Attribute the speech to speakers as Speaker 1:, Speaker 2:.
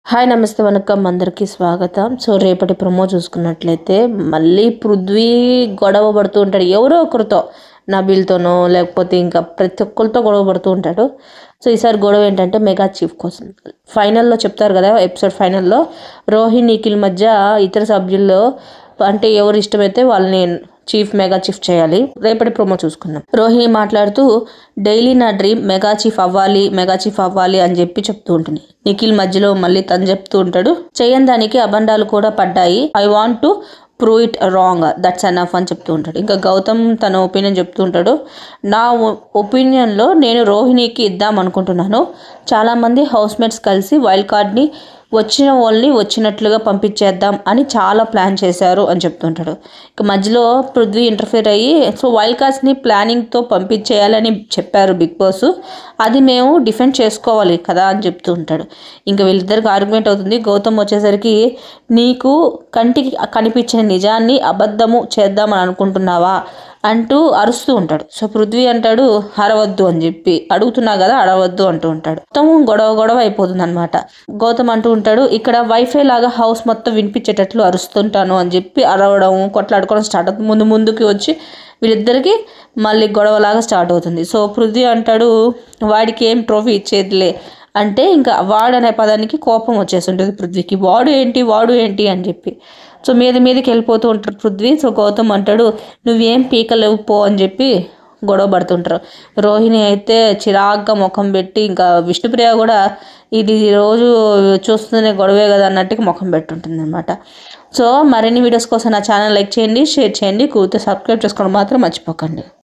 Speaker 1: Hi నమస్తే వనకం అందరికీ స్వాగతం. సో రేపటి ప్రమో చూసుకున్నట్లయితే మళ్ళీ పృథ్వీ గొడవ పడుతూ ఉంటాడు ఎవరో ఒకరితో, నబీల్తోనో లేకపోతే ఇంకా ప్రతి ఒక్కరితో గొడవ పడుతూ ఉంటాడు. సో ఈసారి గొడవ ఏంటంటే మెగా చీఫ్ కోసం. ఫైనల్లో చెప్తారు కదా, ఎపిసోడ్ ఫైనల్లో రోహిణి నిఖిల్ మధ్య ఇతర సభ్యుల్లో అంటే ఎవరు ఇష్టమైతే వాళ్ళని మెగా చీఫ్ చేయాలి. రేపటి ప్రోమో చూసుకుందాం. రోహిణి మాట్లాడుతూ డైలీ నా డ్రీమ్ మెగా చీఫ్ అవ్వాలి అని చెప్పి చెప్తూ ఉంటుంది. నిఖిల్ మధ్యలో మళ్ళీ తను చెప్తూ ఉంటాడు, చేయని దానికి అబండాలు కూడా పడ్డాయి, I want to prove it wrong, that's enough అని చెప్తూ ఉంటాడు. ఇంకా గౌతమ్ తన ఒపీనియన్ చెప్తూ ఉంటాడు, నా ఒపీనియన్లో నేను రోహిణికి ఇద్దాం అనుకుంటున్నాను. చాలామంది హౌస్మేట్స్ కలిసి వైల్డ్ కార్డ్ని వచ్చిన వాళ్ళని వచ్చినట్లుగా పంపించేద్దాం అని చాలా ప్లాన్ చేశారు అని చెప్తుంటాడు. ఇక మధ్యలో పృథ్వీ ఇంటర్ఫియర్ అయ్యి సో వైల్డ్ కార్డ్స్ని ప్లానింగ్తో పంపించేయాలని చెప్పారు బిగ్ బాస్, అది మేము డిఫెండ్ చేసుకోవాలి కదా అని చెప్తూ ఉంటాడు. ఇంకా వీళ్ళిద్దరికి ఆర్గ్యుమెంట్ అవుతుంది. గౌతమ్ వచ్చేసరికి నీకు కంటికి కనిపించిన నిజాన్ని అబద్ధము చేద్దామని అనుకుంటున్నావా అంటూ అరుస్తూ ఉంటాడు. సో పృథ్వీ అంటాడు అరవద్దు అని చెప్పి, అడుగుతున్నా కదా అరవద్దు అంటూ ఉంటాడు. మొత్తం గొడవ అయిపోతుంది అనమాట. గౌతమ్ అంటూ ఉంటాడు, ఇక్కడ వైఫై లాగా హౌస్ మొత్తం వినిపించేటట్లు అరుస్తుంటాను అని చెప్పి అరవడం కొట్లాడుకోవడం స్టార్ట్ అవుతుంది. ముందుకి వచ్చి వీళ్ళిద్దరికి మళ్ళీ గొడవలాగా స్టార్ట్ అవుతుంది. సో పృథ్వీ అంటాడు వాడికి ఏం ట్రోఫీ ఇచ్చేదిలే అంటే ఇంకా వాడనే పదానికి కోపం వచ్చేసి ఉంటుంది పృథ్వీకి, వాడు ఏంటి అని చెప్పి. సో మీదకి వెళ్ళిపోతూ ఉంటారు పృథ్వీ. సో గౌతమ్ అంటాడు నువ్వేం పీకలేవు పో అని చెప్పి గొడవ పడుతుంటారు. రోహిణి అయితే చిరాగ్గా ముఖం పెట్టి, ఇంకా విష్ణుప్రియ కూడా ఇది రోజు చూస్తూనే గొడవే కదా అన్నట్టుగా ముఖం పెట్టుంటుంది అనమాట. సో మరిన్ని వీడియోస్ కోసం నా ఛానల్ లైక్ చేయండి, షేర్ చేయండి, కూర్చో సబ్స్క్రైబ్ చేసుకోవడం మాత్రం మర్చిపోకండి.